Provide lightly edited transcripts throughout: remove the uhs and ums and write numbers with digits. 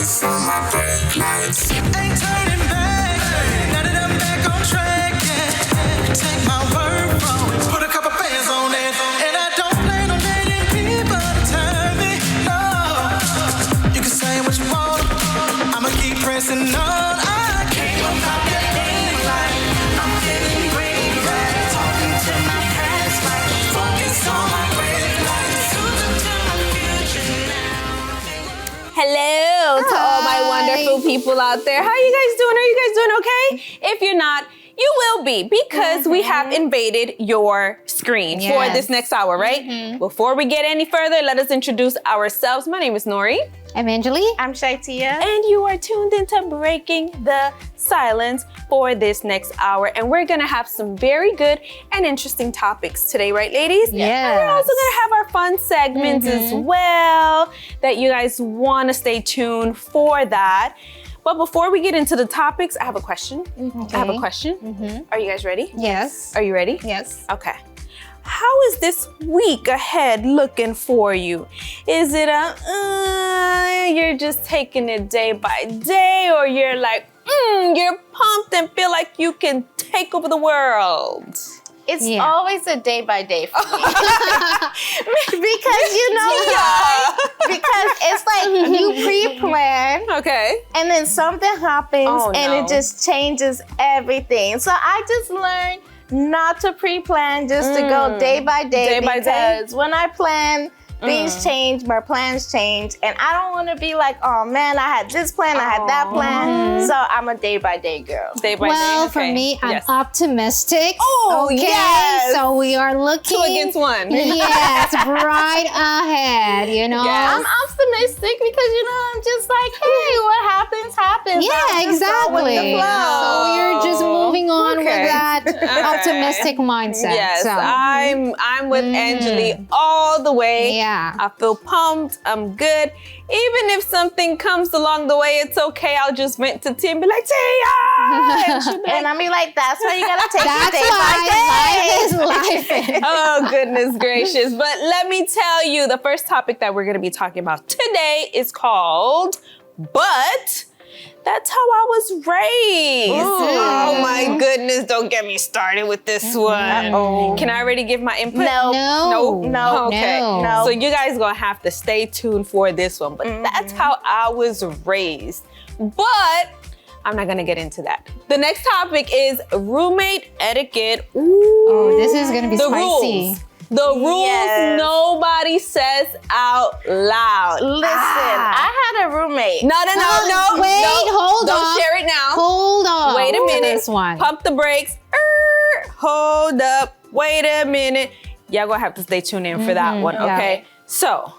focus on my brake lights. Ain't turning back. Now that I'm back on track, yeah. Take my word from it. Put a couple bands on it. And I don't plan on letting people turn me. No. You can say what you want. I'ma keep pressing on. I can't go pop that green light. I'm feeling green right. Talking to my past life. Focus on my brake lights. Losing to my future now. Hello to all my wonderful people out there. How you guys doing? Are you guys doing okay? If you're not, you will be, because we have invaded your screen for this next hour, right? Before we get any further, let us introduce ourselves. My name is Nori. I'm Angeli. I'm ShyTia. And you are tuned into Breaking the Silence for this next hour. And we're gonna have some very good and interesting topics today, right, ladies? Yes. And we're also gonna have our fun segments as well, that you guys wanna stay tuned for that. But before we get into the topics, I have a question. I have a question. Are you guys ready? Yes. Are you ready? Yes. Okay. How is this week ahead looking for you? Is it you're just taking it day by day, or you're like, you're pumped and feel like you can take over the world? It's always a day by day for me. Because you know why? Because it's like you pre-plan. Okay. And then something happens and no. it just changes everything. So I just learned not to pre-plan, just to go day by day. Day by day? Because when I plan, things change, my plans change, and I don't want to be like, oh man, I had this plan, I had that plan. So I'm a day by day girl. Day by day. Well, Okay. for me, I'm Yes. optimistic. Oh, okay, yes. so we are looking 2 against 1. Yes, right ahead. You know. Yes. I'm optimistic because, you know, I'm just like, hey, what happens, happens. Yeah, I'll just go with exactly. the flow. So you're just moving on Okay. with that optimistic mindset. Yes, So. I'm with Angeli all the way. Yeah. I feel pumped. I'm good. Even if something comes along the way, it's okay. I'll just vent to Tia and be like, Tia! And she'll be like, And I'll be like, that's why you gotta take That's it day by day. why life is life. oh, goodness gracious. But let me tell you, the first topic that we're going to be talking about today is called But That's How I Was Raised. Oh my goodness, don't get me started with this one. Can I already give my input? No. Okay. No. So you guys gonna have to stay tuned for this one. But that's how I was raised. But I'm not gonna get into that. The next topic is roommate etiquette. Ooh. Oh, this is gonna be The spicy. rules. The rules nobody says out loud. Listen, I had a roommate. No. Wait, hold Don't on. share it now. Hold on. Wait a minute. This one. Pump the brakes. Hold up. Wait a minute. Y'all gonna have to stay tuned in for that one, okay? So,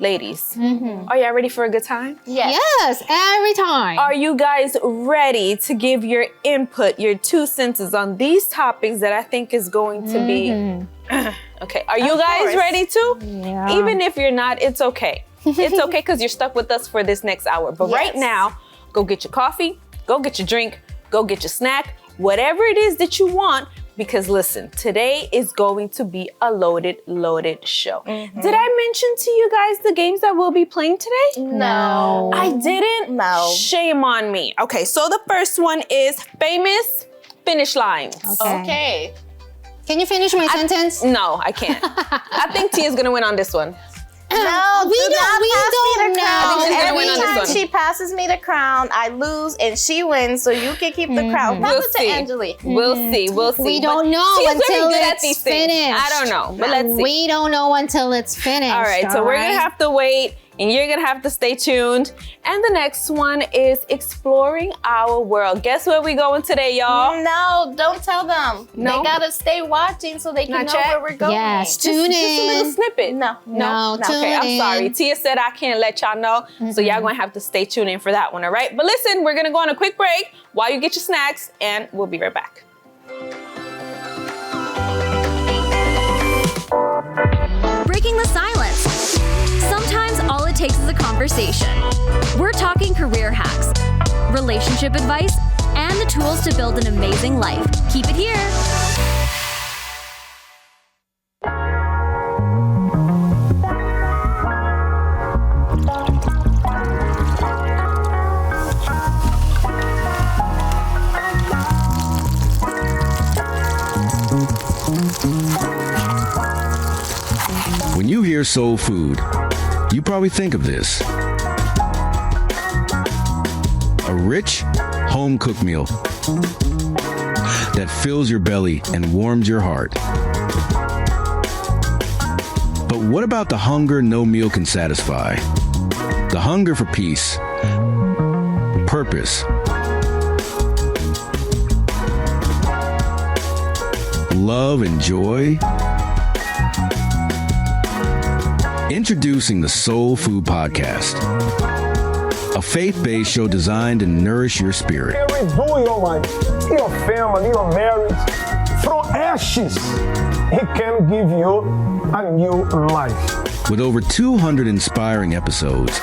ladies, are y'all ready for a good time? Yes, every time. Are you guys ready to give your input, your 2 cents on these topics that I think is going to be... Okay, are you guys ready too? Yeah. Even if you're not, it's okay. It's okay because you're stuck with us for this next hour. But right now, go get your coffee, go get your drink, go get your snack, whatever it is that you want. Because listen, today is going to be a loaded show. Did I mention to you guys the games that we'll be playing today? No. I didn't? No. Shame on me. Okay, so the first one is famous finish lines. Okay. Can you finish my sentence? No, I can't. I think Tia's gonna win on this one. No, we do don't- not we pass me don't the know. crown. I think she's gonna Every win on this time one. she passes me the crown, I lose and she wins, so you can keep the crown. Pass We'll it to see. Angeli. We'll see. We But don't know Tia's until very good at it's these things. finished. I don't know, but let's see. We don't know until it's finished. All right, so we're gonna have to wait, and you're gonna have to stay tuned. And the next one is exploring our world. Guess where we going today, y'all? No, don't tell them. No? They gotta stay watching so they can Not know yet? where we're going. Yes, Just tune a little in. snippet. No. Okay, I'm tune sorry. in. Tia said I can't let y'all know, so y'all gonna have to stay tuned in for that one, all right? But listen, we're gonna go on a quick break while you get your snacks, and we'll be right back. Breaking the silence. Sometimes all it takes is a conversation. We're talking career hacks, relationship advice, and the tools to build an amazing life. Keep it here. hear soul food, you probably think of this. A rich, home-cooked meal that fills your belly and warms your heart. But what about the hunger no meal can satisfy? The hunger for peace, purpose, love and joy? Introducing the Soul Food Podcast, a faith-based show designed to nourish your spirit. Redo your life, your family, your marriage. From ashes, He can give you a new life. With over 200 inspiring episodes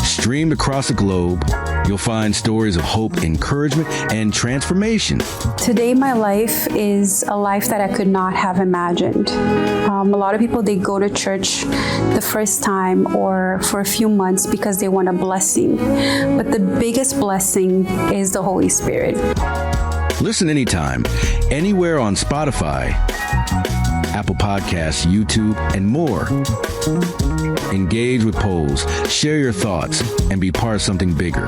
streamed across the globe, you'll find stories of hope, encouragement, and transformation. Today, my life is a life that I could not have imagined. A lot of people, they go to church the first time or for a few months because they want a blessing. But the biggest blessing is the Holy Spirit. Listen anytime, anywhere on Spotify, Apple Podcasts, YouTube, and more. Engage with polls, share your thoughts, and be part of something bigger.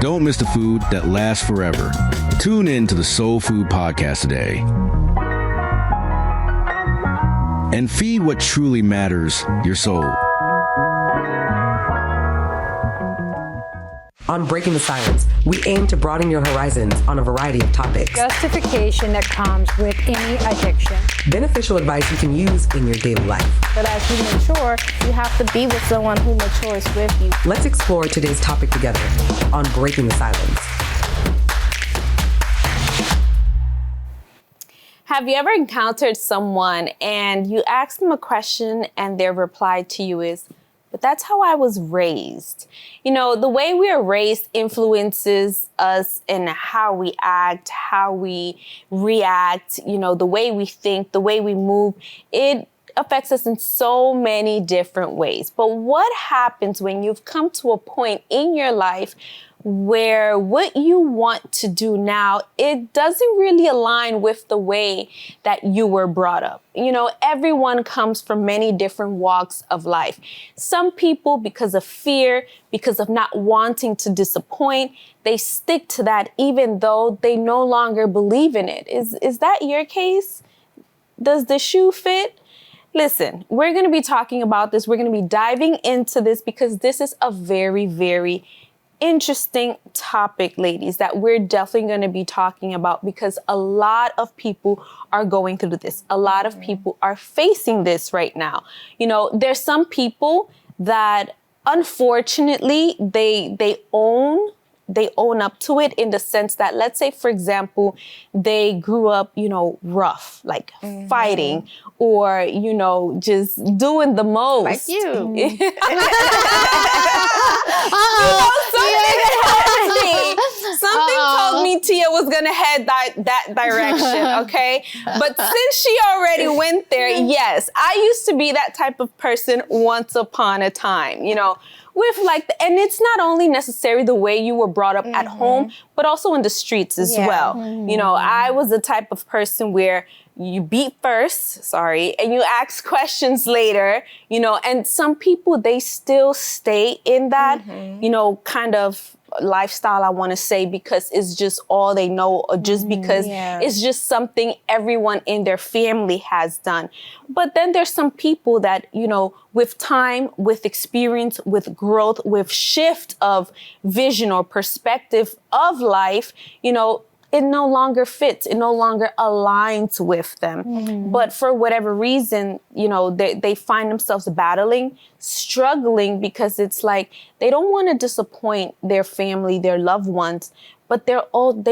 Don't miss the food that lasts forever. Tune in to the Soul Food Podcast today. And feed what truly matters, your soul. On Breaking the Silence, we aim to broaden your horizons on a variety of topics. Justification that comes with any addiction. Beneficial advice you can use in your daily life. But as you mature, you have to be with someone who matures with you. Let's explore today's topic together on Breaking the Silence. Have you ever encountered someone and you ask them a question and their reply to you is, but that's how I was raised? You know, the way we are raised influences us in how we act, how we react, you know, the way we think, the way we move. It affects us in so many different ways. But what happens when you've come to a point in your life where what you want to do now, it doesn't really align with the way that you were brought up? You know, everyone comes from many different walks of life. Some people, because of fear, because of not wanting to disappoint, they stick to that even though they no longer believe in it. Is that your case? Does the shoe fit? Listen, we're going to be talking about this. We're going to be diving into this because this is a very, very interesting topic, ladies, that we're definitely going to be talking about because a lot of people are going through this. A lot of people are facing this right now. You know, there's some people that unfortunately they own up to it in the sense that, let's say, for example, they grew up, you know, rough, like fighting or, you know, just doing the most. Like you. Something told me Tia was going to head that direction, okay? But since she already went there, yes, I used to be that type of person once upon a time, you know, with and it's not only necessary the way you were brought up at home, but also in the streets as well. You know, I was the type of person where you beat first, and you ask questions later, you know, and some people, they still stay in that, you know, kind of lifestyle, I want to say, because it's just all they know, or just because it's just something everyone in their family has done. But then there's some people that, you know, with time, with experience, with growth, with shift of vision or perspective of life, you know, it no longer fits. It no longer aligns with them. But for whatever reason, you know, they find themselves battling, struggling, because it's like they don't want to disappoint their family, their loved ones, but they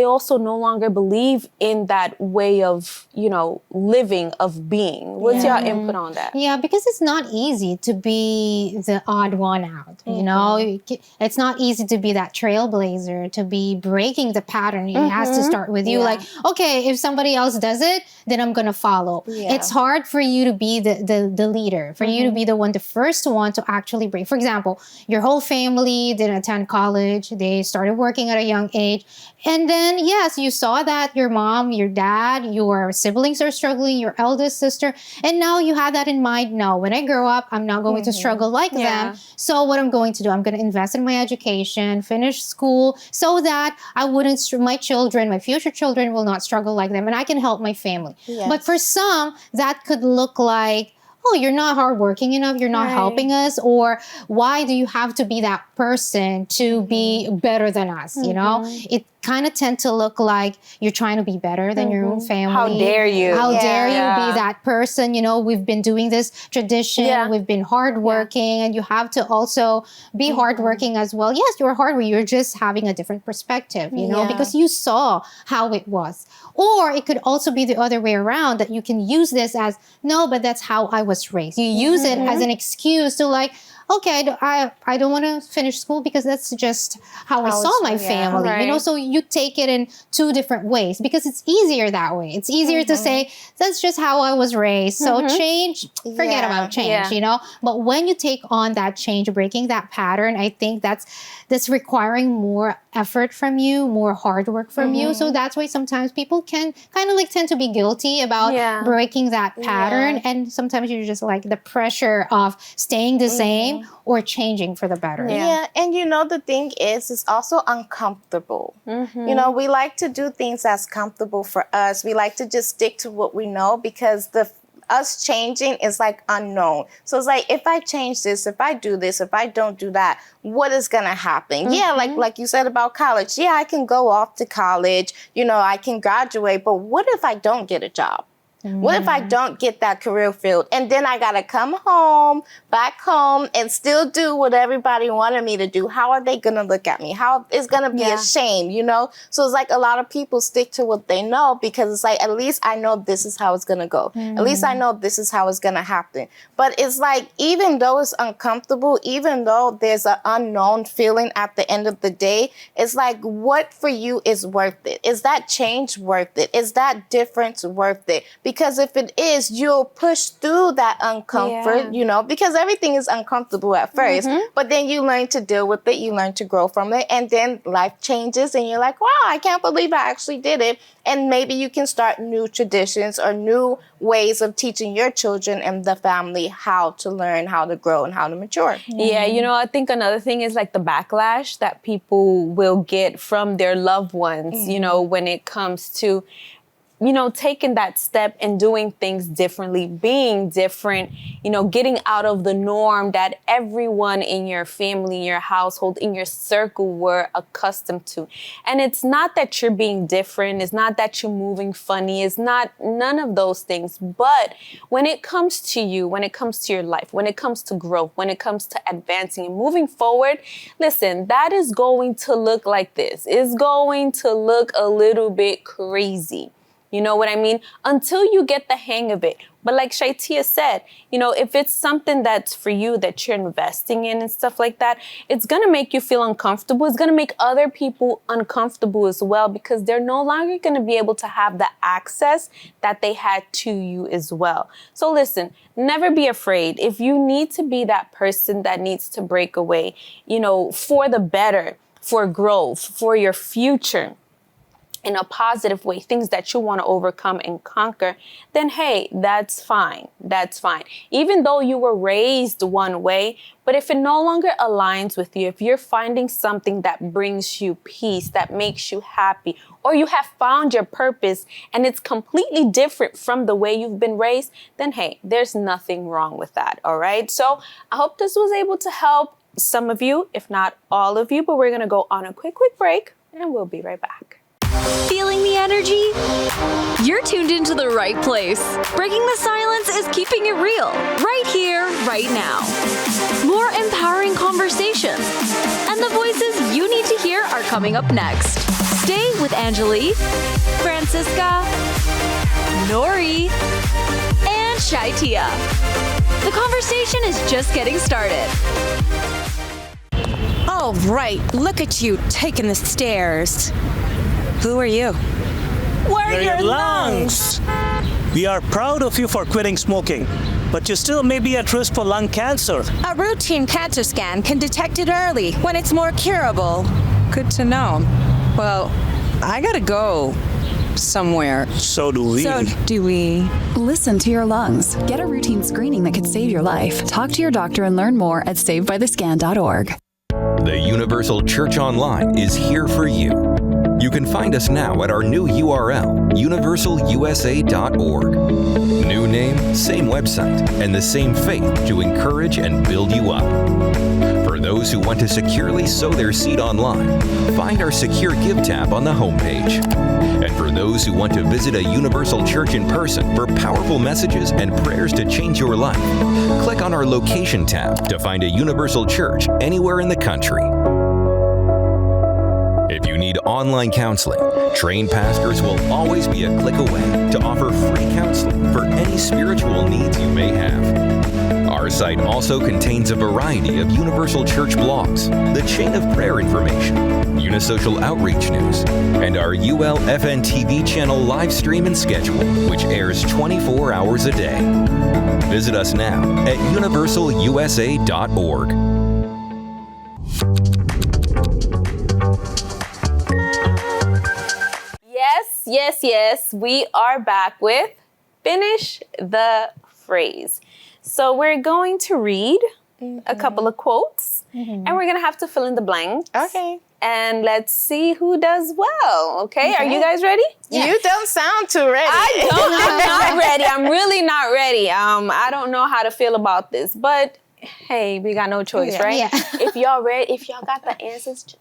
also no longer believe in that way of, you know, living, of being. What's your input on that? Yeah, because it's not easy to be the odd one out, You know, it's not easy to be that trailblazer, to be breaking the pattern. It has to start with you. Like, okay, if somebody else does it, then I'm going to follow. It's hard for you to be the leader, for you to be the first one to actually break. For example, your whole family didn't attend college. They started working at a young age. And then, yes, you saw that your mom, your dad, your siblings are struggling, your eldest sister. And now you have that in mind. No, when I grow up, I'm not going to struggle like them. So what I'm going to do, I'm going to invest in my education, finish school, so that I wouldn't, my children, my future children will not struggle like them. And I can help my family. But for some, that could look like, oh, you're not hardworking enough, you're not helping us, or why do you have to be that person to be better than us, you know? It kind of tend to look like you're trying to be better than your own family. How dare you? How dare you be that person? You know, we've been doing this tradition, we've been hardworking, and you have to also be hardworking as well. Yes, you're hardworking, you're just having a different perspective, you know, because you saw how it was. Or it could also be the other way around, that you can use this as, no, but that's how I was raised. You use it as an excuse to like, okay, I don't want to finish school because that's just how I saw my family, you know? So you take it in two different ways because it's easier that way. It's easier to say, that's just how I was raised. So change, forget about change, you know? But when you take on that change, breaking that pattern, I think that's requiring more effort from you, more hard work from you. So that's why sometimes people can kind of like tend to be guilty about breaking that pattern. And sometimes you're just like the pressure of staying the same or changing for the better. And you know, the thing is, it's also uncomfortable. You know, we like to do things that's comfortable for us. We like to just stick to what we know because us changing is like unknown. So it's like, if I change this, if I do this, if I don't do that, what is gonna happen? Yeah, like you said about college. Yeah, I can go off to college, you know, I can graduate, but what if I don't get a job? What if I don't get that career field? And then I got to come back home, and still do what everybody wanted me to do. How are they going to look at me? How it's going to be a shame, you know? So it's like a lot of people stick to what they know because it's like, at least I know this is how it's going to go. At least I know this is how it's going to happen. But it's like, even though it's uncomfortable, even though there's an unknown feeling at the end of the day, it's like, what for you is worth it? Is that change worth it? Is that difference worth it? Because if it is, you'll push through that uncomfort, you know, because everything is uncomfortable at first, but then you learn to deal with it, you learn to grow from it, and then life changes and you're like, wow, I can't believe I actually did it. And maybe you can start new traditions or new ways of teaching your children and the family how to learn, how to grow, and how to mature. Yeah, you know, I think another thing is like the backlash that people will get from their loved ones, you know, when it comes to, you know, taking that step and doing things differently, being different, you know, getting out of the norm that everyone in your family, in your household, in your circle were accustomed to. And it's not that you're being different. It's not that you're moving funny. It's not none of those things. But when it comes to you, when it comes to your life, when it comes to growth, when it comes to advancing and moving forward, listen, that is going to look like this. It's going to look a little bit crazy. You know what I mean? Until you get the hang of it. But like ShyTia said, you know, if it's something that's for you, that you're investing in and stuff like that, it's going to make you feel uncomfortable. It's going to make other people uncomfortable as well because they're no longer going to be able to have the access that they had to you as well. So listen, never be afraid. If you need to be that person that needs to break away, you know, for the better, for growth, for your future, in a positive way, things that you want to overcome and conquer, then hey, that's fine. That's fine. Even though you were raised one way, but if it no longer aligns with you, if you're finding something that brings you peace, that makes you happy, or you have found your purpose and it's completely different from the way you've been raised, then hey, there's nothing wrong with that. All right. So I hope this was able to help some of you, if not all of you, but we're going to go on a quick break and we'll be right back. Feeling the energy? You're tuned into the right place. Breaking the silence is keeping it real, right here, right now. More empowering conversations, and the voices you need to hear are coming up next. Stay with Angeli, Francisca, Nori, and ShyTia. The conversation is just getting started. Oh, right. Look at you taking the stairs. Who are you? We're your lungs. We are proud of you for quitting smoking, but you still may be at risk for lung cancer. A routine cancer scan can detect it early when it's more curable. Good to know. Well, I gotta go somewhere. So do we. Listen to your lungs. Get a routine screening that could save your life. Talk to your doctor and learn more at savedbythescan.org. The Universal Church Online is here for you. You can find us now at our new URL, universalusa.org. New name, same website, and the same faith to encourage and build you up. For those who want to securely sow their seed online, find our Secure Give tab on the homepage. And for those who want to visit a Universal Church in person for powerful messages and prayers to change your life, click on our Location tab to find a Universal Church anywhere in the country. If you need online counseling, trained pastors will always be a click away to offer free counseling for any spiritual needs you may have. Our site also contains a variety of Universal Church blogs, the Chain of Prayer information, Unisocial Outreach news, and our ULFN TV channel live stream and schedule, which airs 24 hours a day. Visit us now at universalusa.org. Yes, we are back with Finish the Phrase. So we're going to read a couple of quotes, and we're going to have to fill in the blanks. Okay. And let's see who does well, okay? Are you guys ready? Yeah. You don't sound too ready. I'm not ready. I'm really not ready. I don't know how to feel about this, but hey, we got no choice, right? Yeah. If y'all ready, if y'all got the answers, just...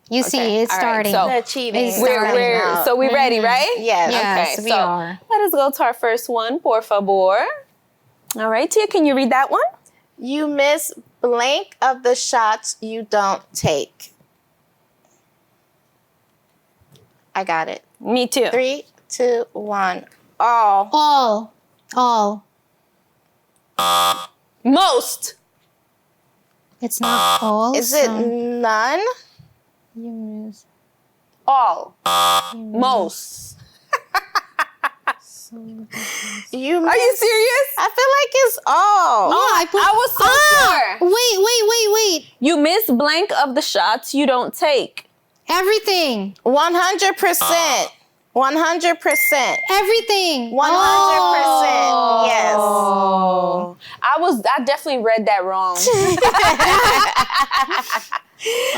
You see, it's starting. So the cheating. So we ready, right? Yes. Yes, Okay, we so are. let us go to our first one, por favor. All right, Tia, can you read that one? You miss blank of the shots you don't take. I got it. Me too. 3, 2, 1. All. Most. It's not all. Is it none? You miss. All. Most. You Are you serious? I feel like it's all. I was so sure. Wait. You miss blank of the shots you don't take. Everything. 100%. 100%. Everything. 100%. Yes. I definitely read that wrong.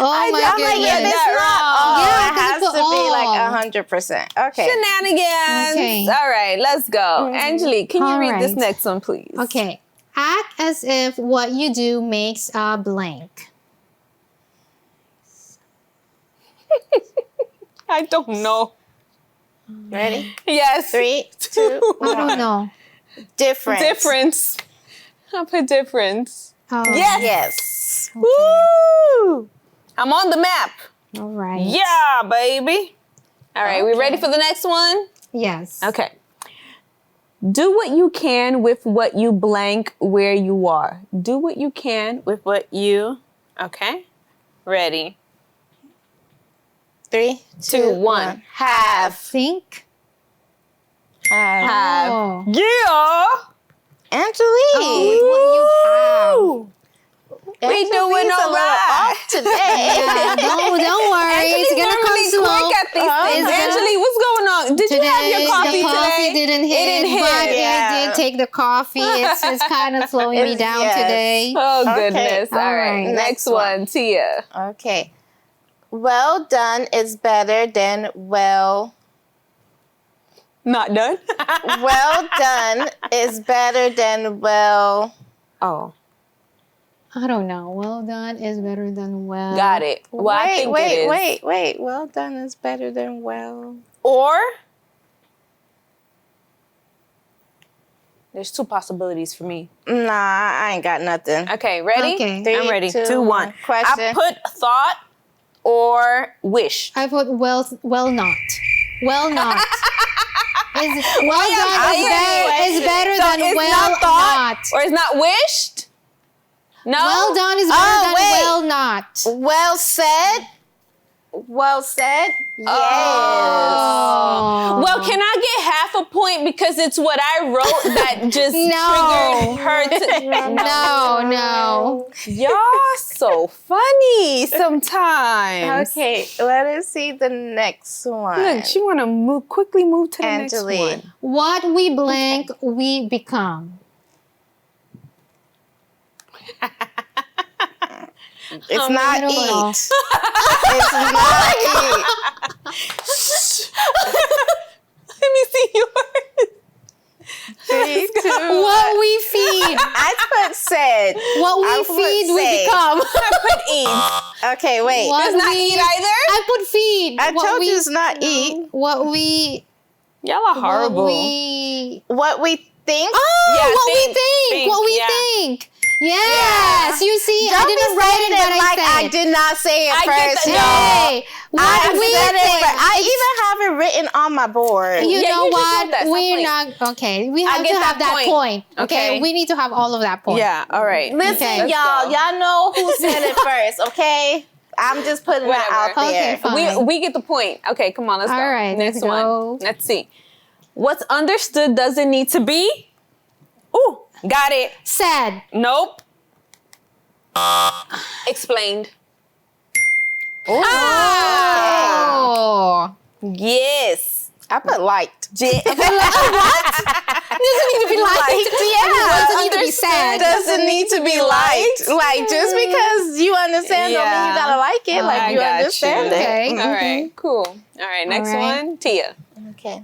Oh my goodness. Yeah, that's not all. It has to be like 100%. Okay. Shenanigans. Okay. All right, let's go. Angeli, can you All read this right. next one, please? Okay. Act as if what you do makes a blank. I don't know. Ready? Yes. 3, 2, 1. I don't know. Difference. I'll put difference. Oh. Yes. Okay. Woo! I'm on the map. All right. Yeah, baby. All right, we ready for the next one? Yes. Okay. Do what you can with what you blank where you are. Do what you can with what you... Okay. Ready. 3, 2, 1. Have. Think. Have. Oh. Yeah. Angeli. Oh, what We doing all right today. Yeah, don't worry. It's gonna come really slow. quick at these things. Angeli, what's going on? Did you have your coffee the coffee today? didn't hit, It didn't hit. but Yeah. it did take the coffee. It's just kind of slowing me down Yes. today. Oh, Okay. goodness. All All right. right. Next one, Tia. Okay. Well done is better than well. Not done? Well done is better than well. Oh. I don't know. Well done is better than well. Got it. Well, I think it is. Wait. Well done is better than well. Or there's two possibilities for me. Nah, I ain't got nothing. Okay, ready? Okay. 3, I'm ready. 2, 2, 1. Question. I put thought or wish. I put well not. Well not. Well done is better So than it's well not thought not. or it's not wished? No? Well done is better than well not. not. Well said. Well said. Yes. Oh. Well, can I get half a point because it's what I wrote that just triggered her to... No. Y'all so funny sometimes. Okay, let us see the next one. Look, she want to quickly move to the Angeli. next one. What we blank, we become. It's not eat. It's not eat. Let me see yours. 3, 2, What we feed. I put said. What we feed, we become. I put eat. Okay, wait. It's not eat either? I put feed. I told you it's not eat. What we... Y'all are horrible. What we think. Oh, Yeah, what think, we think. What we yeah. think. Yes, you see, Don't I didn't be write saying it, but like I I said. did not say it I get first. the- Hey, what I we said it, think. but I even have it written on my board. You Yeah, know you just what? wrote that, stop We're playing. not okay. We have get to have that that point. point. Okay, Okay. we need to have all of that point. Yeah, all right. Listen, Okay. y'all know who said it first, okay? I'm just putting it out Whatever. there. Okay, fine. We get the point. Okay, come on, let's go. All right, next let's go. one. Let's see. What's understood doesn't need to be. Ooh, got it. Said. Nope. Explained. Oh. Yes. I put liked. What? Doesn't need to be liked. Doesn't need to be said. Doesn't need to be liked. Like, just because you understand don't mean you gotta like it. Like, I you got understand it. Okay. All right, cool. All right, next one. Tia. Okay.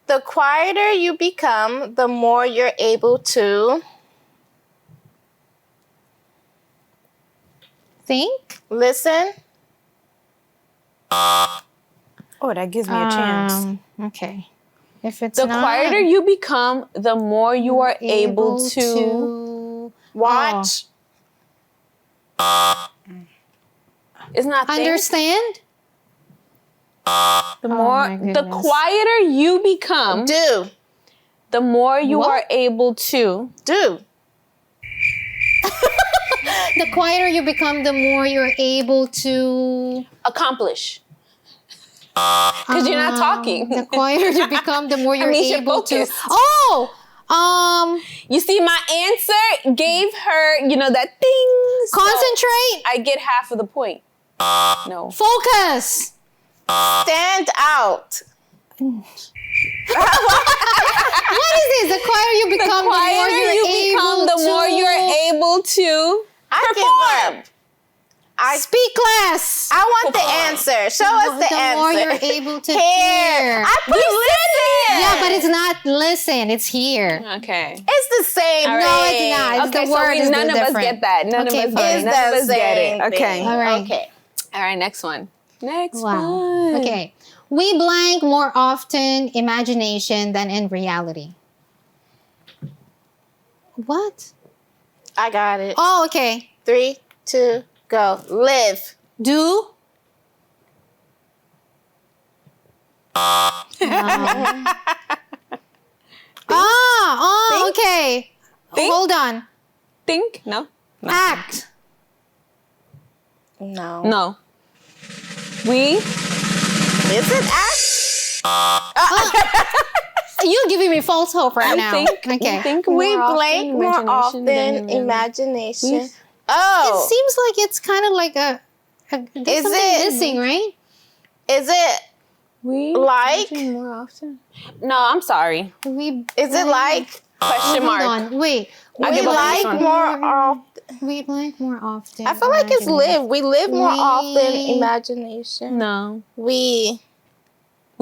The quieter you become, the more you're able to Think. listen. Oh, that gives me a chance. Okay. If it's The not quieter you become, the more you are able to watch. It's not think. understand. The more, my the goodness. quieter you become, Do. the more you What? are able to. Do. The quieter you become, the more you're able to Accomplish. Because you're not talking. The quieter you become, the more you're means you're able to. focused. Oh, You see, my answer gave her, that thing. so concentrate. I get half of the point. No. Focus. Stand out. What is this? The quieter you become, the more Quieter you're you able become, the to. more you're able to perform. Speak less. I want the answer. Show us the answer. The more you're able to Hear. hear. I put listen. Yeah, but it's not listen. It's here. Okay. It's the same All thing. No, it's not. It's Okay, the word is none of different. us get that. None Okay, of us fine. get it. It's None of the us get same it. Okay. thing. All right. Okay. All right, next one. Next Wow. one. Okay. We blank more often imagination than in reality. What? I got it. Oh, okay. 3, 2, go. Live. Do. Okay. Think? Hold on. Think? No. Act. No. No. We. Is it act? You're giving me false hope right now. Okay. Okay. We blank more often imagination. Oh. It seems like it's kind of like there's something missing, right? Is it We like more often? No, I'm sorry. Is it like Question mark. Hold on. Wait. I we give up on this like one. more often? We blank more often. I feel like it's live. We live more often We- imagination. No. We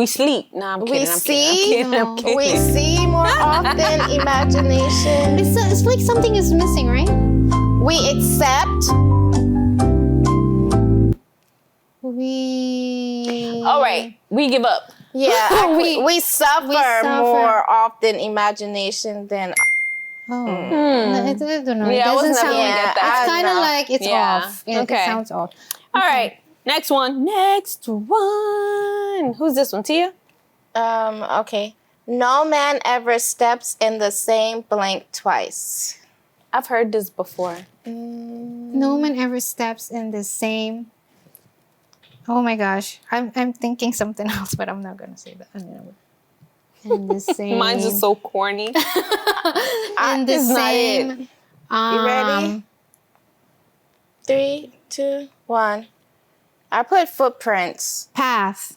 sleep. No, I'm kidding. we I'm see kidding. I'm kidding. we see more often imagination. It's like something is missing, right? We accept. We. All right. We give up. Yeah, We- we suffer more often imagination than. Oh, I don't know. Yeah, I it was doesn't never sound. gonna get that. It's I kind of know. like it's Yeah. off. Yeah, Okay. It sounds off. All right. Next one. Next one. Who's this one? Tia? Okay. No man ever steps in the same blank twice. I've heard this before. No man ever steps in the same. Oh my gosh, I'm thinking something else, but I'm not gonna say that. In the same. Mine's just so corny. In the same. You ready? 3, 2, 1. I put footprints. Path.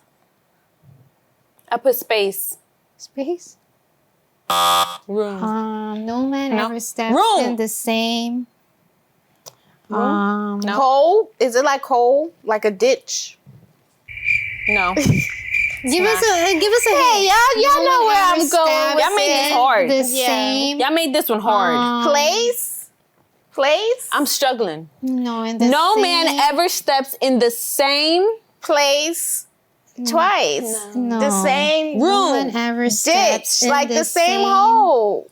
I put space. Space. Room. No man ever steps in the same. No. Hole? Is it like hole? Like a ditch? No. Give us a Hey, hint. y'all know where I'm going. Y'all made this hard. The same. Y'all made this one hard. Place? I'm struggling. No, in the No same. man ever steps in the same Place twice. No. The same room. No man ever steps ditch. in Like the same hole.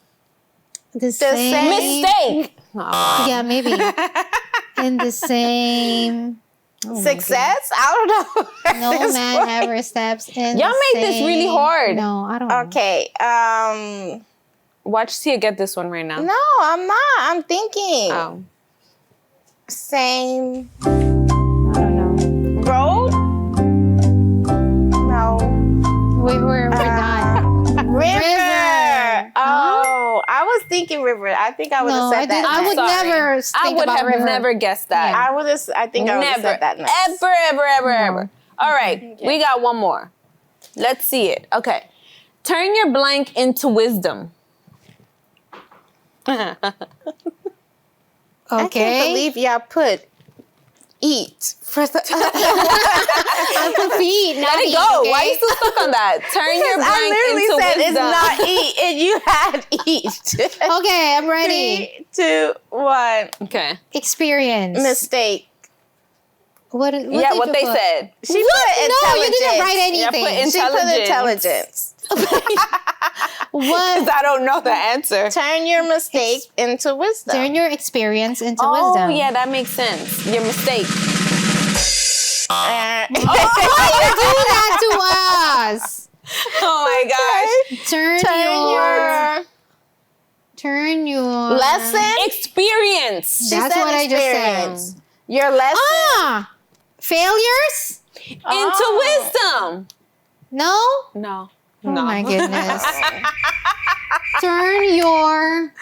The same. mistake. Yeah, maybe. In the same. Success? I don't know. No man ever steps in Y'all the made this really same- hard. No, I don't know. Okay. Watch Tia get this one right now. No, I'm not. I'm thinking. Oh. Same I don't know. road? No. We're done. River. Oh, I was thinking river. I think I would have said that. I would next. never I think would about have river. never guessed that. I would have. I think I would have said that next. Ever. All right, we got one more. Let's see it. Okay. Turn your blank into wisdom. I Okay. can't believe y'all put eat for the. I put feet. Let it go. Why are you still stuck on that? Turn your I blank literally into said wisdom. it's not eat, and you had eat. Okay, I'm ready. 3, 2, 1. Okay. Experience. Mistake. What Yeah, did what you they put? said. She put No, intelligence. you didn't write Yeah, anything. put She put intelligence. intelligence. What? Because I don't know the answer. Turn your mistake into wisdom. Turn your experience into Oh, wisdom. yeah, that makes sense. Your mistake. Why you do that to us? Oh my gosh. Turn your lesson. Experience. That's what I just said. Your lesson. Failures? Into wisdom. No? No. Oh my goodness. Turn your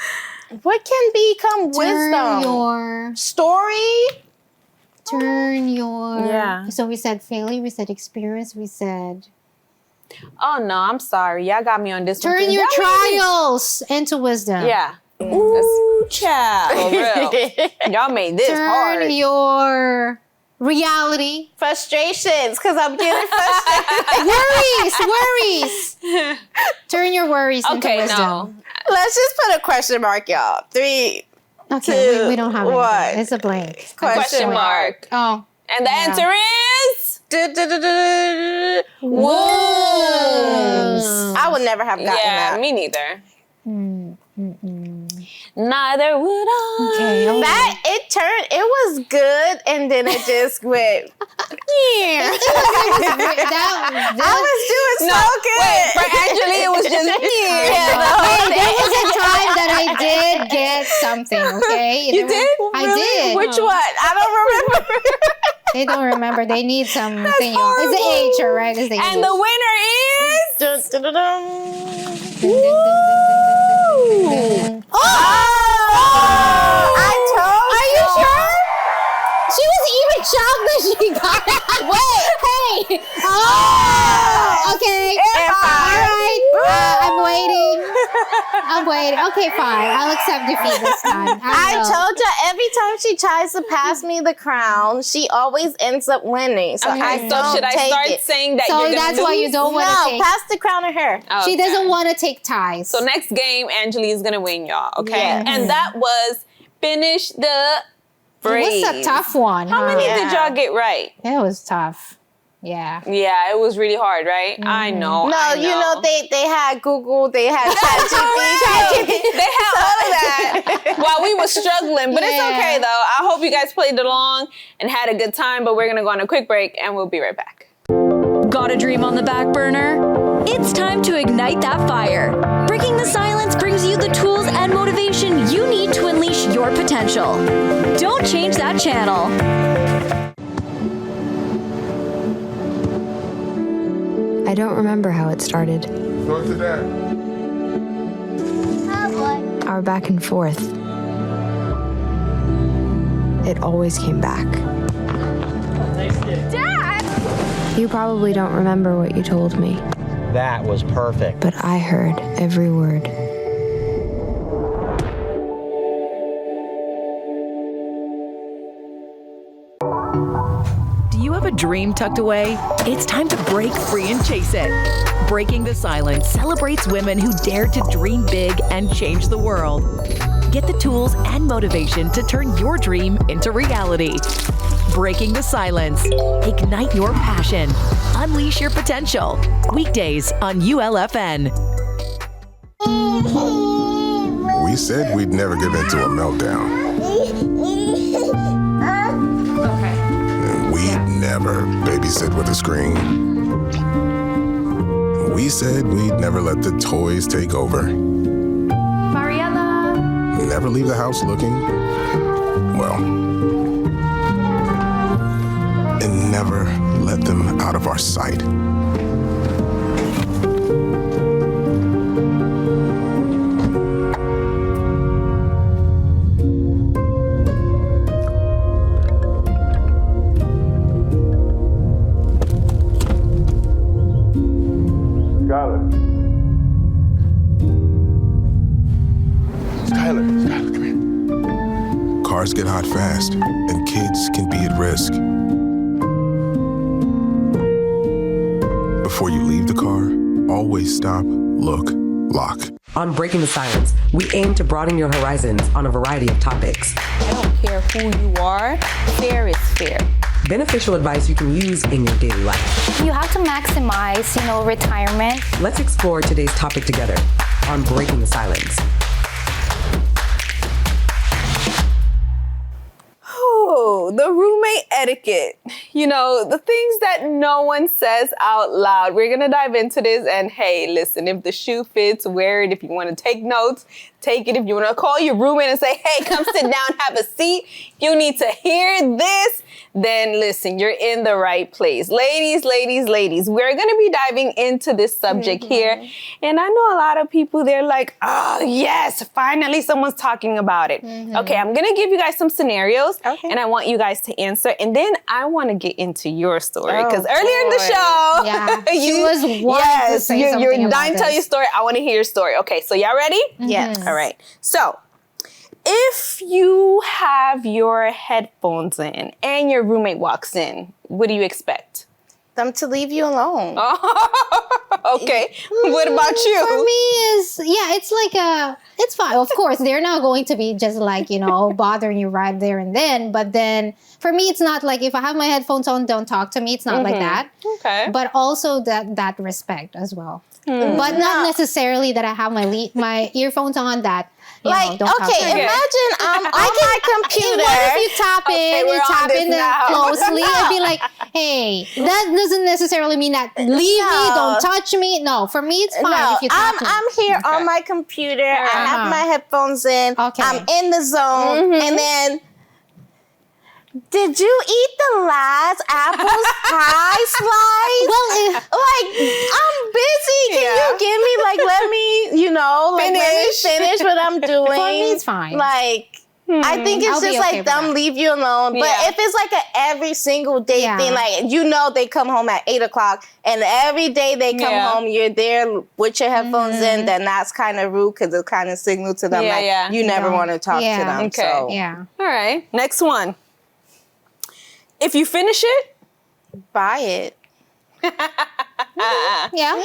What can become wisdom? your Story. turn your Yeah. So we said failure, we said experience, we said Oh no, I'm sorry. Y'all got me on this one. turn too. your Y'all trials into wisdom. Yeah. Ooh, child. For real. Y'all made this Turn hard. your reality. Frustrations, because I'm getting frustrated. Worries. Turn your worries into Okay, wisdom. no. Let's just put a question mark, y'all. 3, Okay, 2, we don't have 1. anything. It's a blank. Question mark. Oh. And the answer is Wolves. I would never have gotten that. me neither. Neither would I. Okay. That it was good, and then it just went. Yeah. I was doing so good. Wait, for Angeli, it was just There was a time that I did get something, okay? You did? I did. Which one? I don't remember. They don't remember. They need something. It's the age, all right? It's the age. And the winner is. Dun, dun, dun, dun. Oh! I told Are you sure? She was even shocked that she got it. Wait, hey. Oh, okay. All right. I'm waiting. Okay, fine. I'll accept defeat this time. I told you every time she tries to pass me the crown, she always ends up winning. So I So don't should I take start it. saying that So you're gonna that's why you lose? don't want to No, take. pass the crown to her. She Okay. doesn't want to take ties. So next game, Angeli is gonna win, y'all. Okay, Yes. and that was finish the phrase. What's a tough one? How many Yeah. did y'all get right? It was tough. Yeah. Yeah, it was really hard, right? I know. No, I you know they had Google, they had ChatGPT. They had all of that while we were struggling, but it's Yeah. okay though. I hope you guys played along and had a good time. But we're gonna go on a quick break, and we'll be right back. Got a dream on the back burner? It's time to ignite that fire. Breaking the silence brings you the tools and motivation you need to unleash your your potential. Don't change that channel. I don't remember how it started. Go to that. Our back and forth. It always came back. Dad! You probably don't remember what you told me. That was perfect. But I heard every word. Do you have a dream tucked away? It's time to break free and chase it. Breaking the Silence celebrates women who dare to dream big and change the world. Get the tools and motivation to turn your dream into reality. Breaking the Silence. Ignite your passion. Unleash your potential. Weekdays on ULFN. We said we'd never give in to a meltdown. And we'd never babysit with a screen. We said we'd never let the toys take over. Mariella! Never leave the house looking, well, and never let them out of our sight. Skylar, come here. Cars get hot fast, and kids can be at risk. Before you leave the car, always stop, look, lock. On Breaking the Silence, we aim to broaden your horizons on a variety of topics. I don't care who you are, fair is fair. Beneficial advice you can use in your daily life. You have to maximize, retirement. Let's explore today's topic together on Breaking the Silence. Oh, the roommate etiquette. The things that no one says out loud. We're going to dive into this. And hey, listen, if the shoe fits, wear it. If you want to take notes, take it. If you want to call your roommate and say, hey, come sit down, have a seat. You need to hear this. Then listen, you're in the right place. Ladies, we're going to be diving into this subject here. And I know a lot of people, they're like, oh, yes, finally someone's talking about it. Okay, I'm going to give you guys some scenarios and I want you guys to answer. And then I want to get into your story because earlier in the show, she was wanting to say something you're about dying to tell your story. I want to hear your story. Okay, so y'all ready? Yes. All right. So if you have your headphones in and your roommate walks in, what do you expect? Them to leave you alone. Okay. What about you? For me, it's fine. Of course, they're not going to be just bothering you right there and then. But then for me, it's not like if I have my headphones on, don't talk to me. It's not like that. Okay. But also that respect as well. But not necessarily that I have my earphones on that. Don't talk to me. Imagine I'm on my computer. What if you tap in closely and be like, hey, that doesn't necessarily mean that leave me, don't touch me. No, for me it's fine if you tap me. I'm here on my computer. I have my headphones in. Okay. I'm in the zone. And then, did you eat the last apple's pie slice? Well, I'm busy. Can you give me, let me, let me finish what I'm doing? For me, it's fine. I think it's just okay them leave you alone. But if it's a every single day thing, they come home at 8:00 and every day they come home, you're there with your headphones in, then that's kind of rude because it kind of signal to them you never want to talk to them. Okay. So. Yeah. All right. Next one. If you finish it, buy it. Yeah.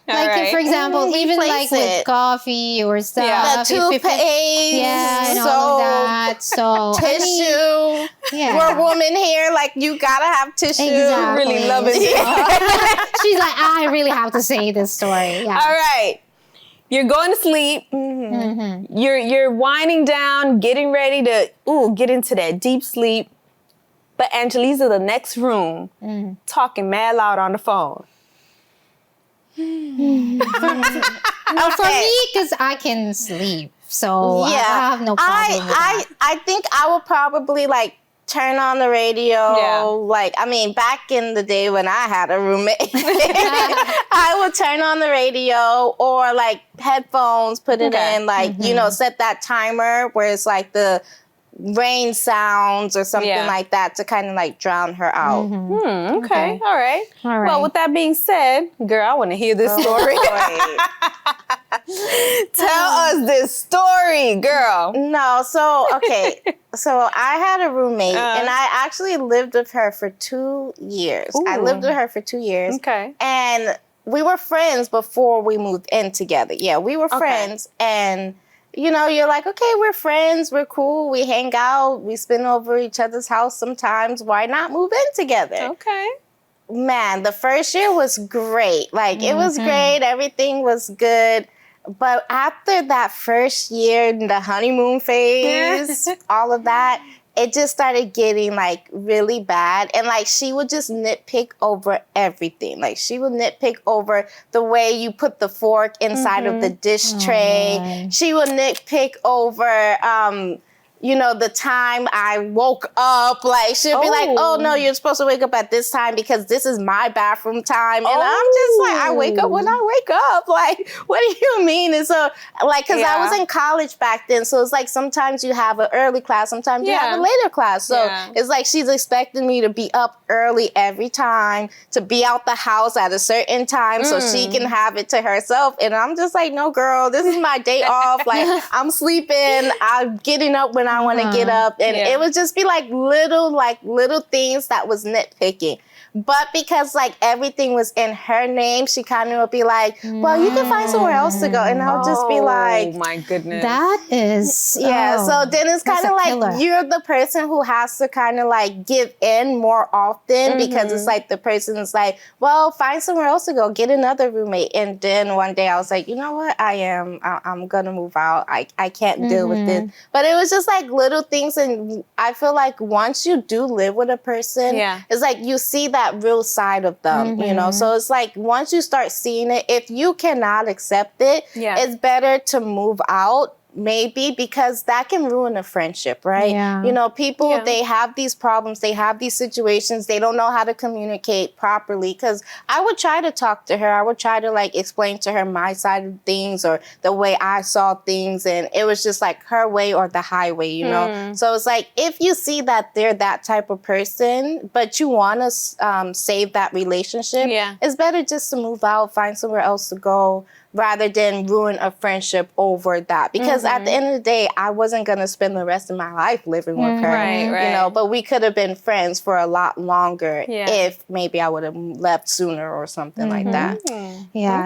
Okay. For example, even Replace with it. coffee or stuff. The toothpaste. And all of that. So tissue. We're women here. You gotta have tissue. Exactly. Really love it. She's like, I really have to say this story. Yeah. All right. You're going to sleep. You're winding down, getting ready to get into that deep sleep. But Angeli's in the next room talking mad loud on the phone. For me, because I can sleep. So I have no problem with that. I think I would probably like turn on the radio. Yeah. Like, I mean, back in the day when I had a roommate, I would turn on the radio or like headphones, put it in, like, you know, set that timer where it's like the rain sounds or something like that to kind of like drown her out. Okay. All right. Well, with that being said, girl, I want to hear this story. Tell us this story, girl. No, so, okay. So I had a roommate and I actually lived with her for 2 years. I lived with her for 2 years. Okay. And we were friends before we moved in together. Yeah, we were friends. And, you know, you're like, okay, we're friends. We're cool. We hang out. We spend over each other's house sometimes. Why not move in together? Okay. Man, the first year was great. Like, it was great. Everything was good. But after that first year, the honeymoon phase, all of that, it just started getting like really bad. And like she would just nitpick over everything. Like she would nitpick over the way you put the fork inside of the dish tray. She would nitpick over you know, the time I woke up. Like she'll be like, oh no, you're supposed to wake up at this time because this is my bathroom time. And I'm just like, I wake up when I wake up. Like, what do you mean? And so like, cause I was in college back then. So it's like, sometimes you have an early class, sometimes you have a later class. So it's like, she's expecting me to be up early every time, to be out the house at a certain time so she can have it to herself. And I'm just like, no girl, this is my day off. Like I'm sleeping, I'm getting up when I want to get up. And it would just be like little things that was nitpicking. But because like everything was in her name, she kind of would be like, well, you can find somewhere else to go. And I'll just be like, oh my goodness. That is, so then it's kind of like you're the person who has to kind of like give in more often because it's like the person is like, well, find somewhere else to go, get another roommate. And then one day I was like, you know what, I'm going to move out. I can't deal with this. But it was just like little things. And I feel like once you do live with a person, it's like you see that real side of them, you know? So it's like, once you start seeing it, if you cannot accept it, it's better to move out. Maybe because that can ruin a friendship, right? You know, people, they have these problems, they have these situations, they don't know how to communicate properly. Because I would try to talk to her, I would try to like explain to her my side of things or the way I saw things, and it was just like her way or the highway, you know? So it's like, if you see that they're that type of person, but you want to save that relationship, it's better just to move out, find somewhere else to go, rather than ruin a friendship over that. Because at the end of the day, I wasn't going to spend the rest of my life living with her, you know, but we could have been friends for a lot longer if maybe I would have left sooner or something like that.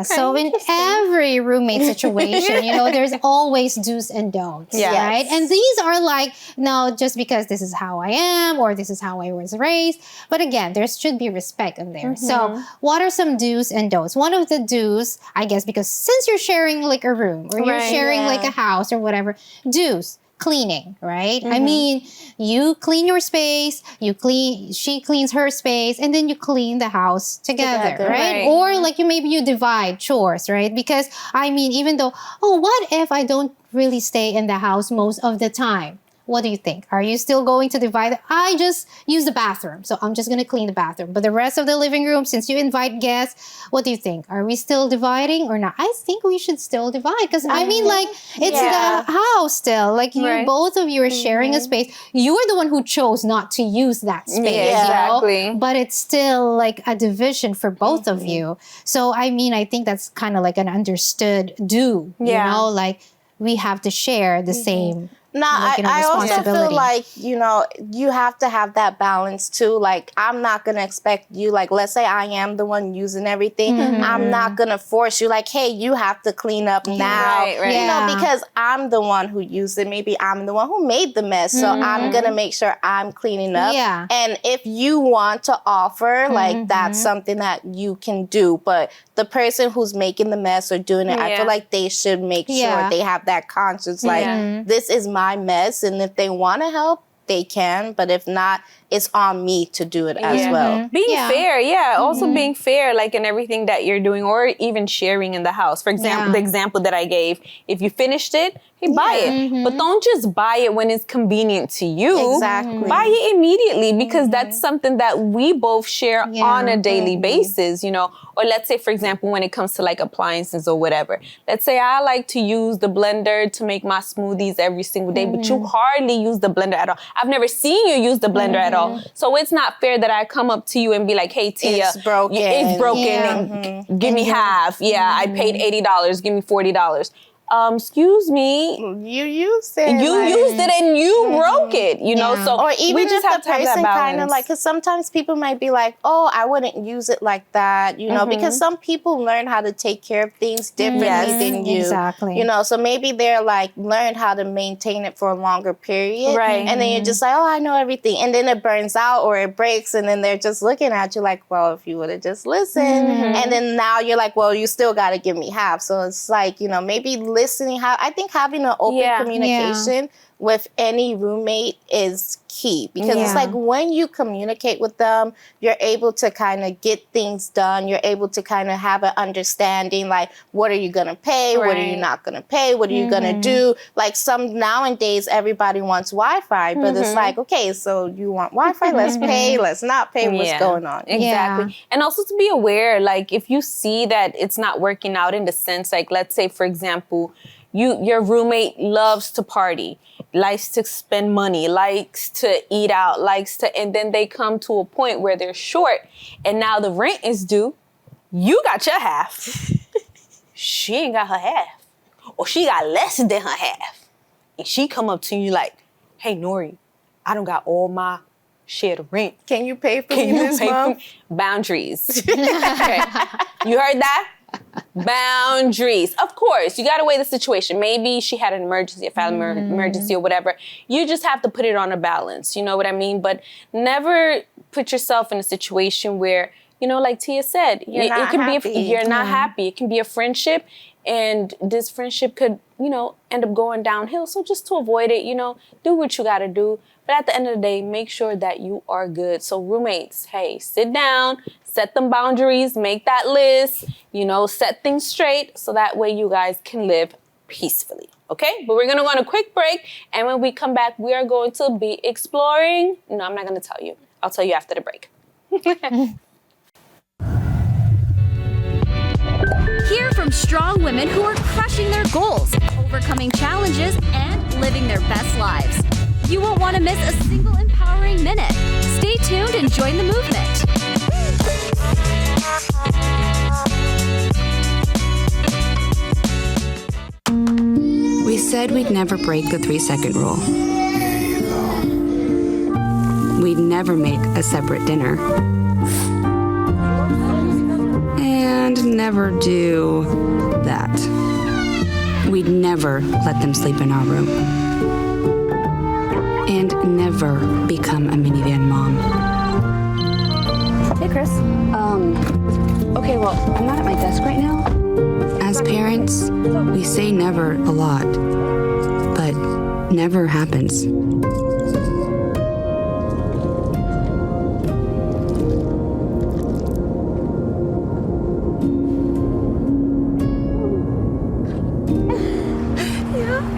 So in every roommate situation, you know, there's always do's and don'ts, right? And these are like, no, just because this is how I am or this is how I was raised. But again, there should be respect in there. So what are some do's and don'ts? One of the do's, I guess, because since you're sharing like a room or you're sharing like a house or whatever, do's, cleaning, right? I mean, you clean your space, she cleans her space, and then you clean the house together, right? Or like maybe you divide chores, right? Because I mean, even though, what if I don't really stay in the house most of the time? What do you think? Are you still going to divide? I just use the bathroom, so I'm just going to clean the bathroom. But the rest of the living room, since you invite guests, what do you think? Are we still dividing or not? I think we should still divide because I mean, like, it's the house still. Like, you, both of you are sharing a space. You are the one who chose not to use that space, you know? But it's still like a division for both of you. So, I mean, I think that's kind of like an understood do, you know? Like, we have to share the same. No, I also feel like, you know, you have to have that balance too. Like, I'm not going to expect you, like, let's say I am the one using everything. I'm not going to force you, like, hey, you have to clean up now. You know, because I'm the one who used it. Maybe I'm the one who made the mess. So I'm going to make sure I'm cleaning up. And if you want to offer, like, that's something that you can do. But the person who's making the mess or doing it, I feel like they should make sure they have that conscience. Like, this is my mess, and if they want to help, they can. But if not, it's on me to do it as well. Being fair, also being fair, like in everything that you're doing, or even sharing in the house. For example, the example that I gave, if you finished it, hey, buy it. But don't just buy it when it's convenient to you. Exactly. Buy it immediately, because that's something that we both share on a daily basis, you know. Or let's say, for example, when it comes to like appliances or whatever. Let's say I like to use the blender to make my smoothies every single day, but you hardly use the blender at all. I've never seen you use the blender at all. So it's not fair that I come up to you and be like, hey, Tia, it's broken. And give me half. I paid $80. Give me $40. Excuse me. You used it. You used it and you broke it, you know? So or even we just if have the to have that person balance. kind of like, because sometimes people might be like, oh, I wouldn't use it like that, you know, because some people learn how to take care of things differently than you. Exactly. You know, so maybe they're like, learned how to maintain it for a longer period. Right. And then you're just like, oh, I know everything. And then it burns out or it breaks. And then they're just looking at you like, well, if you would have just listened. And then now you're like, well, you still got to give me half. So it's like, you know, maybe listening. I think having an open communication with any roommate is key, because it's like when you communicate with them, you're able to kind of get things done. You're able to kind of have an understanding, like, what are you going to pay? What are you not going to pay? What are you going to do? Like nowadays, everybody wants Wi-Fi, but it's like, okay, so you want Wi-Fi? Let's pay. Let's not pay. What's going on? Exactly. And also to be aware, like if you see that it's not working out in the sense, like let's say, for example, your roommate loves to party, likes to spend money, likes to eat out, and then they come to a point where they're short and now the rent is due. You got your half. She ain't got her half. Or she got less than her half. And she come up to you like, hey, Nori, I done got all my share of rent. Can you pay for me this month? Boundaries. Okay. You heard that? Boundaries. Of course, you got to weigh the situation. Maybe she had an emergency, a family emergency or whatever. You just have to put it on a balance. You know what I mean? But never put yourself in a situation where, you know, like Tia said, you're not happy. It can be a friendship, and this friendship could, you know, end up going downhill. So just to avoid it, you know, do what you got to do. But at the end of the day, make sure that you are good. So roommates, hey, sit down, set them boundaries, make that list, you know, set things straight so that way you guys can live peacefully, okay? But we're gonna go on a quick break, and when we come back, we are going to be exploring. No, I'm not gonna tell you. I'll tell you after the break. Hear from strong women who are crushing their goals, overcoming challenges, and living their best lives. You won't want to miss a single empowering minute. Stay tuned and join the movement. We said we'd never break the 3-second rule. We'd never make a separate dinner. And never do that. We'd never let them sleep in our room. And never become a minivan mom. Hey, Chris. Okay, well, I'm not at my desk right now. As parents, we say never a lot, but never happens.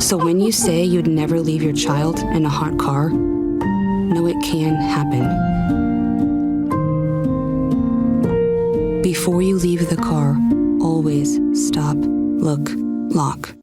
So when you say you'd never leave your child in a hot car, know it can happen. Before you leave the car, always stop, look, lock.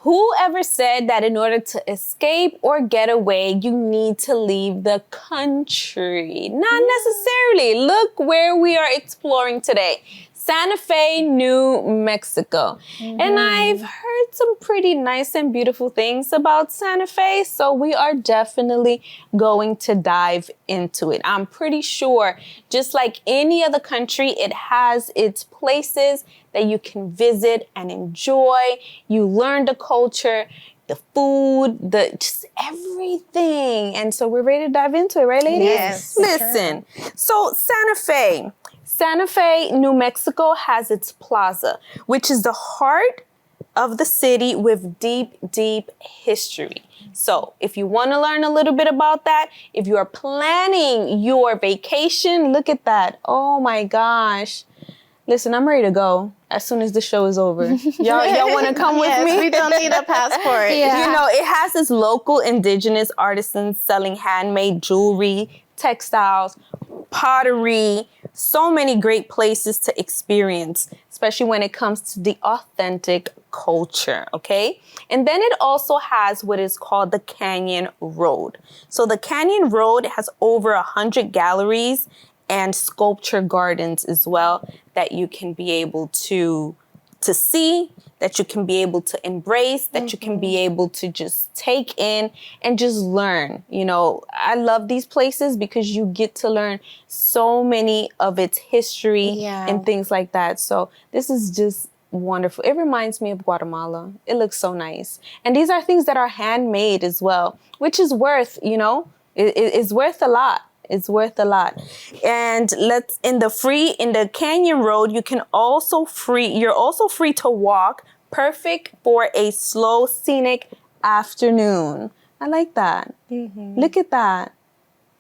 Whoever said that in order to escape or get away, you need to leave the country? Not necessarily. Look where we are exploring today. Santa Fe, New Mexico. And I've heard some pretty nice and beautiful things about Santa Fe, so we are definitely going to dive into it. I'm pretty sure, just like any other country, it has its places that you can visit and enjoy. You learn the culture, the food, just everything. And so we're ready to dive into it, right, ladies? Yes. Listen, so Santa Fe, New Mexico has its plaza, which is the heart of the city with deep, deep history. So if you want to learn a little bit about that, if you are planning your vacation, look at that. Oh my gosh. Listen, I'm ready to go as soon as the show is over. Y'all want to come with me? We don't need a passport. You know, it has its local indigenous artisans selling handmade jewelry, textiles, pottery, so many great places to experience, especially when it comes to the authentic culture, okay? And then it also has what is called the Canyon Road. So the Canyon Road has over 100 galleries and sculpture gardens as well that you can be able to see, that you can be able to embrace, that you can be able to just take in and just learn. You know, I love these places because you get to learn so many of its history and things like that. So this is just wonderful. It reminds me of Guatemala. It looks so nice. And these are things that are handmade as well, which is worth, you know, it's worth a lot. It's worth a lot. And in the Canyon Road, you're also free to walk, perfect for a slow, scenic afternoon. I like that. Look at that.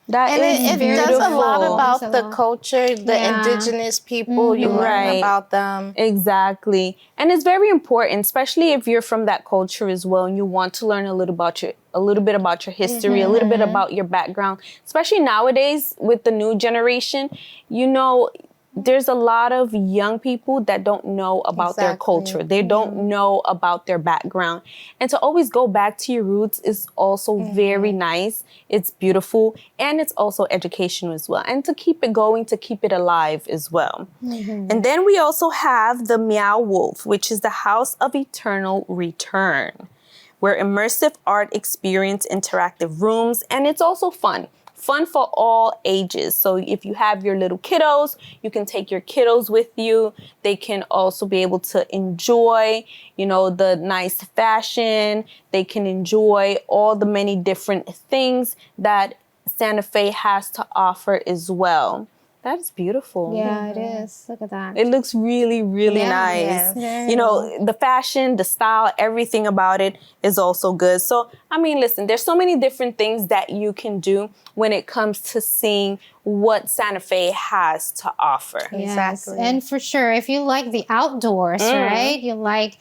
That is it beautiful. does a lot about the culture, the indigenous people. You learn about them. Exactly. And it's very important, especially if you're from that culture as well and you want to learn a little bit about your history, a little bit about your background. Especially nowadays with the new generation, you know, there's a lot of young people that don't know about their culture. They don't know about their background. And to always go back to your roots is also very nice. It's beautiful. And it's also educational as well. And to keep it going, to keep it alive as well. And then we also have the Meow Wolf, which is the House of Eternal Return, where immersive art experience interactive rooms. And it's also fun for all ages. So if you have your little kiddos, you can take your kiddos with you. They can also be able to enjoy, you know, the nice fashion. They can enjoy all the many different things that Santa Fe has to offer as well. That is beautiful. Yeah, it is. Look at that. It looks really, really nice. You know, the fashion, the style, everything about it is also good. So, I mean, listen, there's so many different things that you can do when it comes to seeing what Santa Fe has to offer. Exactly. And for sure, if you like the outdoors, right? You like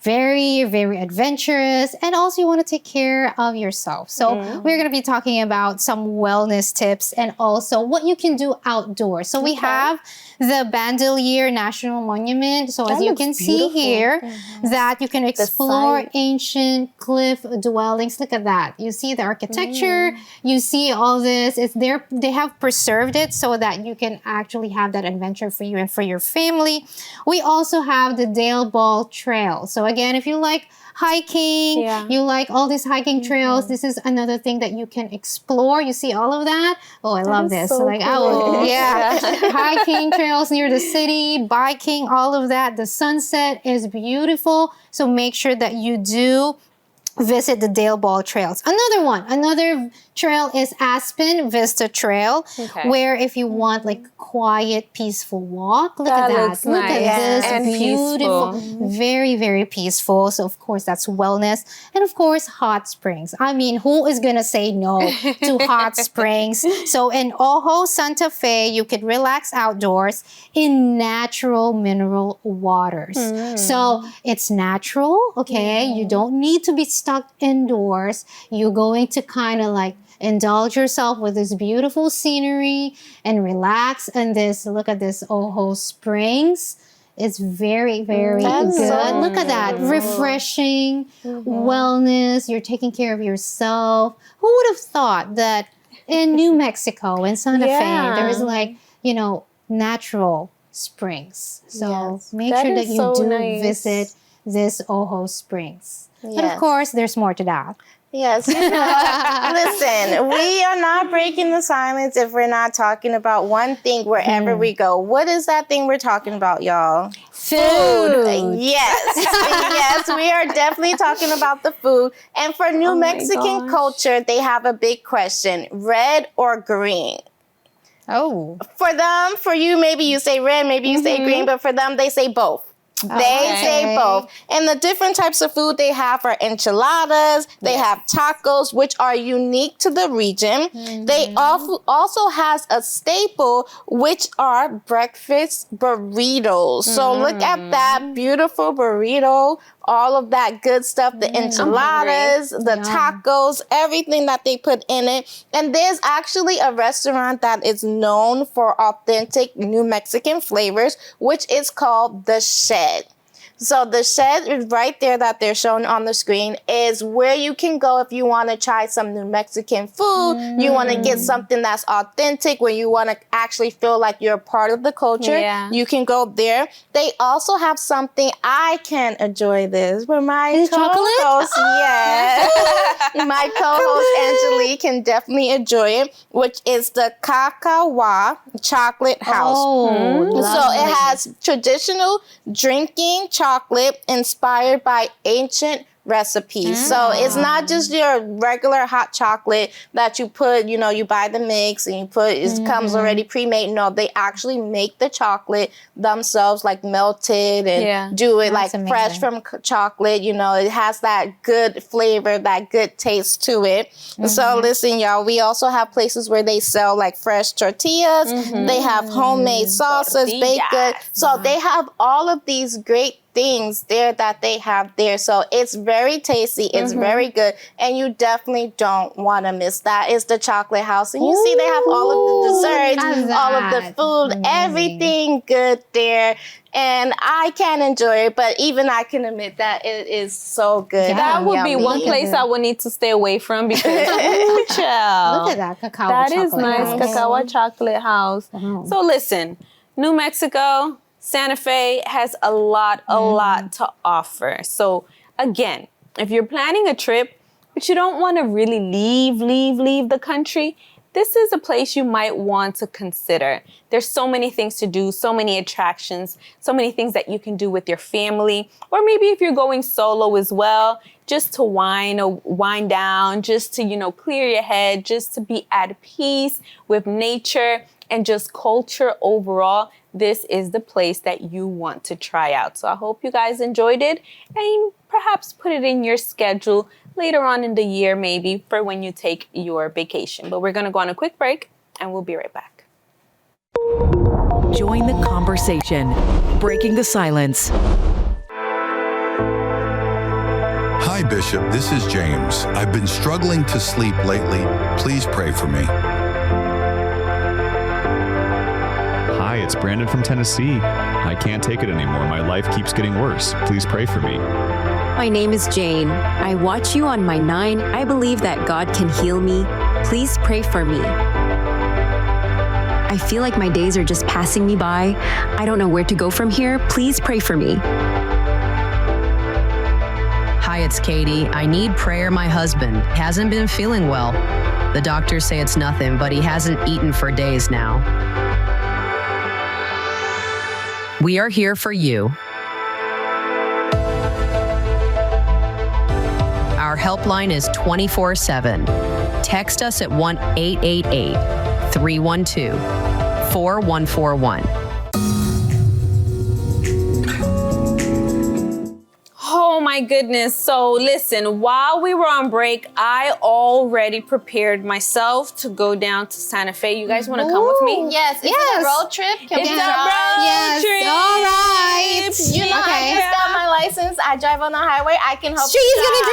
very, very adventurous, and also you want to take care of yourself. So we're going to be talking about some wellness tips and also what you can do outdoors. So we have the Bandelier National Monument. So as you can see here, that you can explore ancient cliff dwellings. Look at that. You see the architecture. You see all this. It's there. They have preserved it so that you can actually have that adventure for you and for your family. We also have the Dale Ball Trail. So again, if you like hiking, you like all these hiking trails, this is another thing that you can explore. You see all of that? Oh, I love this. So like, cool. Hiking trails near the city, biking, all of that. The sunset is beautiful. So make sure that you do visit the Dale Ball Trails. Another trail is Aspen Vista Trail, where if you want like quiet, peaceful walk, look at that. Look at this, and beautiful, very, very peaceful. So of course that's wellness. And of course, hot springs. I mean, who is gonna say no to hot springs? So in Ojo, Santa Fe, you could relax outdoors in natural mineral waters. So it's natural, you don't need to be stuck indoors. You're going to kind of like indulge yourself with this beautiful scenery and relax. And look at this Ojo Springs. It's very, very good. So look at that. Refreshing, wellness. You're taking care of yourself. Who would have thought that in New Mexico, in Santa Fe, there is like, you know, natural springs. So make sure that you do visit this Ojo Springs. But of course, there's more to that. Yes. Listen, we are not breaking the silence if we're not talking about one thing wherever we go. What is that thing we're talking about, y'all? Food. Yes. Yes, we are definitely talking about the food. And for New Mexican culture, they have a big question. Red or green? Oh. For them, for you, maybe you say red, maybe you say green, but for them, they say both. They say both. And the different types of food they have are enchiladas. They have tacos, which are unique to the region. They also has a staple, which are breakfast burritos. So look at that beautiful burrito. All of that good stuff, the enchiladas, the tacos, everything that they put in it. And there's actually a restaurant that is known for authentic New Mexican flavors, which is called The Shed. So The Shed is right there that they're showing on the screen is where you can go if you want to try some New Mexican food, you want to get something that's authentic, where you want to actually feel like you're a part of the culture. You can go there. They also have something, I can enjoy this, where my co-host, my co-host Angeli can definitely enjoy it, which is the Kakawa Chocolate House. So it has traditional drinking chocolate inspired by ancient recipes. So it's not just your regular hot chocolate that you put, you buy the mix and you put, it comes already pre-made. No, they actually make the chocolate themselves, like melted and do it like fresh from chocolate. It has that good flavor, that good taste to it. So listen, y'all, we also have places where they sell like fresh tortillas. They have homemade salsas, baked goods. So they have all of these great things there that they have there. So it's very tasty. It's very good. And you definitely don't want to miss that. It's the Chocolate House. And you see they have all of the desserts, all of the food, everything good there. And I can enjoy it, but even I can admit that it is so good. That would be one place I would need to stay away from because look at that cacao. That is nice, Cacao Chocolate House. So listen, New Mexico, Santa Fe has a lot to offer. So again, if you're planning a trip, but you don't want to really leave the country, this is a place you might want to consider. There's so many things to do, so many attractions, so many things that you can do with your family, or maybe if you're going solo as well, just to wind down, just to, clear your head, just to be at peace with nature and just culture overall. This is the place that you want to try out. So I hope you guys enjoyed it and perhaps put it in your schedule later on in the year, maybe for when you take your vacation. But we're going to go on a quick break and we'll be right back. Join the conversation, breaking the silence. Hi, Bishop. This is James. I've been struggling to sleep lately. Please pray for me. Hi, it's Brandon from Tennessee. I can't take it anymore. My life keeps getting worse. Please pray for me. My name is Jane. I watch you on my 9. I believe that God can heal me. Please pray for me. I feel like my days are just passing me by. I don't know where to go from here. Please pray for me. Hi, it's Katie. I need prayer. My husband hasn't been feeling well. The doctors say it's nothing, but he hasn't eaten for days now. We are here for you. Our helpline is 24/7. Text us at 1-888-312-4141. Oh my goodness. So listen, while we were on break, I already prepared myself to go down to Santa Fe. You guys want to come with me? Yes. Is it a road trip? Can It's we a road trip. All right. I just got my license. I drive on the highway. I can help you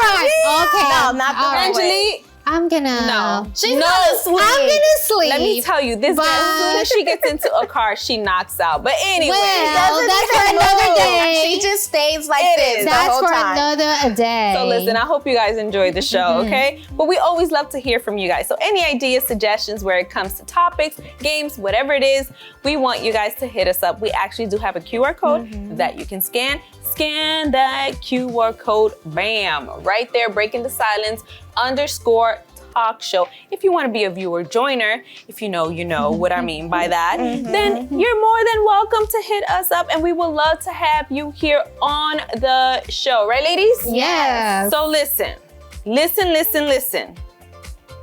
drive. Okay. No, not the right way. Angeli, I'm gonna. No. She's gonna sleep. I'm gonna sleep. let me tell you, this girl, as soon as she gets into a car, she knocks out. But anyway, Well, that's for another day. She just stays like this the That's whole for time. another day. So listen, I hope you guys enjoyed the show, okay? But we always love to hear from you guys. So any ideas, suggestions where it comes to topics, games, whatever it is, we want you guys to hit us up. We actually do have a QR code that you can scan. Scan that QR code, bam, right there, Breaking the Silence _ talk show. If you want to be a viewer joiner, if you know what I mean by that, then you're more than welcome to hit us up and we would love to have you here on the show. Right, ladies? Yes. So listen.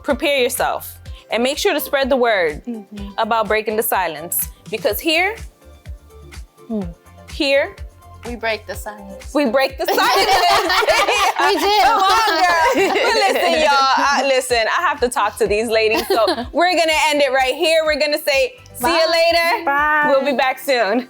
Prepare yourself and make sure to spread the word about Breaking the Silence because here We break the silence. We break the silence. We did. Come on, girl. But listen, y'all. Listen, I have to talk to these ladies. So we're going to end it right here. We're going to say, see you later. Bye. We'll be back soon.